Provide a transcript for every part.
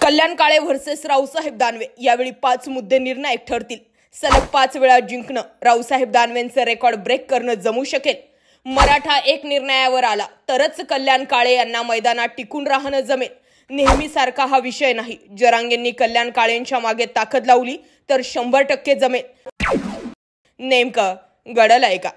Kalyan Kale versus Raosaheb Danve यावेळी 5 मुद्दे निर्णायक ठरतील। सलग 5 वेळा जिंकणं रावसाहेब दानवेंचं रेकॉर्ड ब्रेक करणं जमू शकेल। मराठा एक निर्णयावर आला तरच कल्याण काळे यांना मैदानात टिकून राहणं जमेल। नेहमीसारखा हा विषय नाही। जरांगेंनी कल्याण काळेंच्या मागे ताकद लावली तर 100% जमेल। नेमकं घडलंय का?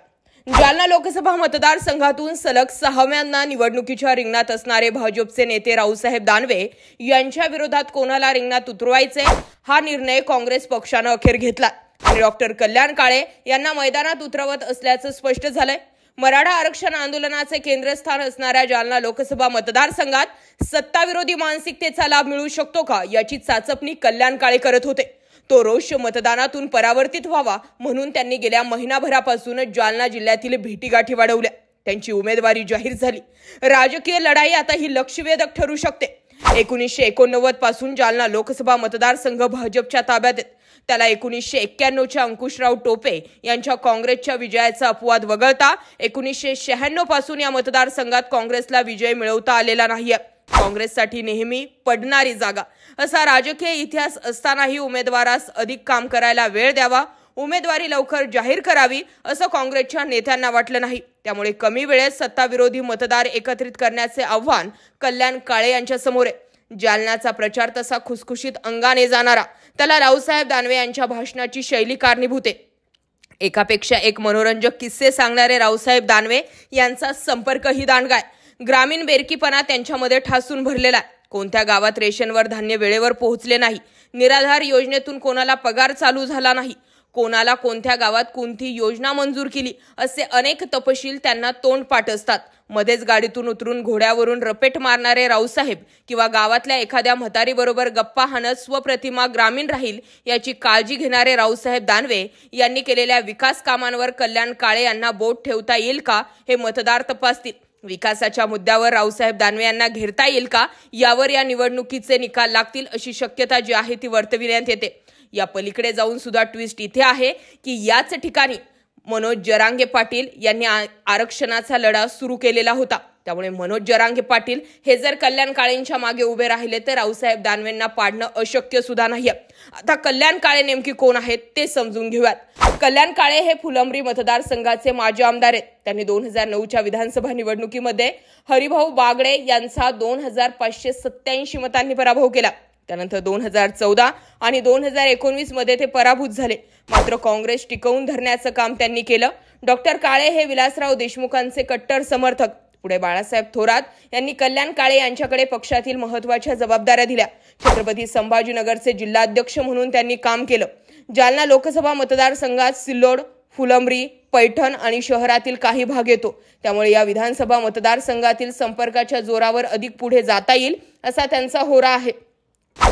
जालना लोकसभा मतदारसंघातून सलग 6व्यांदा निवडणुकीच्या रिंगणात असणारे भाजपचे नेते रावसाहेब दानवे यांच्या विरोधात कोणाला रिंगणात उतरवायचे हा निर्णय काँग्रेस पक्षानं अखेर घेतला आणि डॉक्टर कल्याण काळे यांना मैदानात उतरवत असल्याचं स्पष्ट झालंय। मराठा आरक्षण आंदोलनाचे केंद्रस्थान असणाऱ्या जालना लोकसभा मतदारसंघात सत्ताविरोधी मानसिकतेचा लाभ मिळू शकतो का याची चाचपणी कल्याण काळे करत होते। तो रोष मतदानातून परावर्तित व्हावा म्हणून त्यांनी गेल्या महिनाभरापासून जालना जिल्ह्यातील भेटीगाठी वाढवल्या। त्यांची उमेदवारी जाहीर झाली। राजकीय लढाई आता ही लक्षवेधक ठरू शकते। 1989 पासून जालना लोकसभा मतदारसंघ भाजपच्या ताब्यात आहे। त्याला 1991च्या अंकुशराव टोपे यांच्या काँग्रेसच्या विजयाचा अपवाद वगळता 1996 पासून या मतदारसंघात काँग्रेसला विजय मिळवता आलेला नाहीये। काँग्रेससाठी नेहमी पडणारी जागा असा राजकीय इतिहास असतानाही उमेदवारास अधिक काम करायला वेळ द्यावा, उमेदवारी लवकर जाहीर करावी असं काँग्रेसच्या नेत्यांना वाटलं नाही। त्यामुळे कमी वेळेत सत्ताविरोधी मतदार एकत्रित करण्याचे आव्हान कल्याण काळे यांच्या समोर आहे। जालन्याचा प्रचार तसा खुसखुशीत अंगाने जाणारा, त्याला रावसाहेब दानवे यांच्या भाषणाची शैली कारणीभूत आहे। एकापेक्षा एक मनोरंजक किस्से सांगणारे रावसाहेब दानवे यांचा संपर्कही दांडगा आहे। ग्रामीण बेरकीपणा त्यांच्यामध्ये ठासून भरलेला आहे। कोणत्या गावात रेशनवर धान्य वेळेवर पोहोचले नाही, निराधार योजनेतून कोणाला पगार चालू झाला नाही, कोणाला कोणत्या गावात कोणती योजना मंजूर केली असे अनेक तपशील त्यांना तोंडपाठ असतात। मध्येच गाडीतून उतरून घोड्यावरून रपेट मारणारे रावसाहेब किंवा गावातल्या एखाद्या म्हातारीबरोबर गप्पा हाणत स्वप्रतिमा ग्रामीण राहील याची काळजी घेणारे रावसाहेब दानवे यांनी केलेल्या विकास कामांवर कल्याण काळे यांना बोट ठेवता येईल का हे मतदार तपासतील। विकासाच्या मुद्द्यावर रावसाहेब दानवे यांना घेरता येईल का यावर या निवडणुकीचे निकाल लागतील अशी शक्यता जी आहे ती वर्तविण्यात येते। या पलीकडे जाऊन सुद्धा ट्विस्ट इथे आहे की याच ठिकाणी मनोज जरांगे पाटील यांनी आरक्षणाचा लढा सुरू केलेला होता। त्यामुळे मनोज जरांगे पाटील हे जर कल्याण काळेंच्या मागे उभे राहिले तर रावसाहेब दानवेंना पाडणं अशक्य सुद्धा नाही। आता कल्याण काळे नेमकी कोण आहेत ते समजून घेऊयात। कल्याण काळे हे फुलंब्री मतदारसंघाचे माजी आमदार आहेत। त्यांनी 2009च्या विधानसभा निवडणुकीमध्ये हरिभाऊ बागडे यांचा 2587 मतांनी पराभव केला। त्यानंतर 2014 आणि 2019 मध्ये ते पराभूत झाले। मात्र काँग्रेस टिकवून धरण्याचं काम त्यांनी केलं। डॉक्टर काळे हे विलासराव देशमुखांचे कट्टर समर्थक। पुढे बाळासाहेब थोरात यांनी कल्याण काळे यांच्याकडे पक्षातील महत्त्वाच्या जबाबदाऱ्या दिल्या। छत्रपती संभाजीनगरचे जिल्हाध्यक्ष म्हणून त्यांनी काम केलं। जालना लोकसभा मतदारसंघात सिल्लोड, फुलंब्री, पैठण आणि शहरातील काही भाग येतो। त्यामुळे या विधानसभा मतदारसंघातील संपर्काच्या जोरावर अधिक पुढे जाता येईल असा त्यांचा होरा आहे।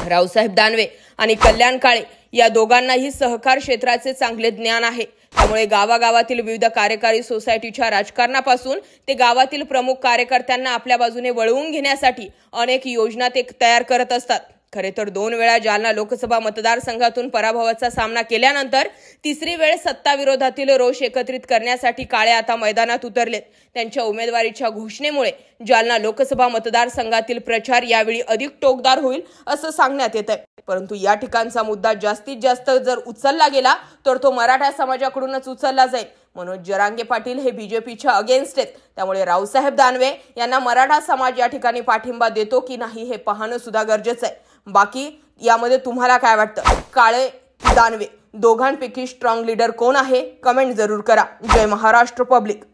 रावसाहेब दानवे आणि कल्याण काळे या दोघांनाही सहकार क्षेत्राचे चांगले ज्ञान आहे। त्यामुळे गावागावातील विविध कार्यकारी सोसायटीच्या राजकारणापासून ते गावातील प्रमुख कार्यकर्त्यांना आपल्या बाजूने वळवून घेण्यासाठी अनेक योजना ते तयार करत असतात। खरे तर 2 वेळा जालना लोकसभा मतदारसंघातून पराभवाचा सामना केल्यानंतर तिसरी वेळ सत्ताविरोधातील रोष एकत्रित करण्यासाठी काळे आता मैदानात उतरलेत। त्यांच्या उमेदवारीच्या घोषणेमुळे जालना लोकसभा मतदारसंघातील प्रचार यावेळी अधिक टोकदार होईल असं सांगण्यात येत आहे। परंतु या ठिकाणचा मुद्दा जास्तीत जास्त जर उचलला गेला तर तो मराठा समाजाकडूनच उचलला जाईल। मनोज जरांगे पाटील हे बीजेपीच्या अगेन्स्ट आहेत। त्यामुळे रावसाहेब दानवे यांना मराठा समाज या ठिकाणी पाठिंबा देतो की नाही हे पाहणं सुद्धा गरजेचं आहे। बाकी यामध्ये तुम्हाला काय वाटतं? काळे दानवे दोघांपैकी स्ट्रॉंग लीडर कोण आहे? कमेंट जरूर करा। जय महाराष्ट्र पब्लिक।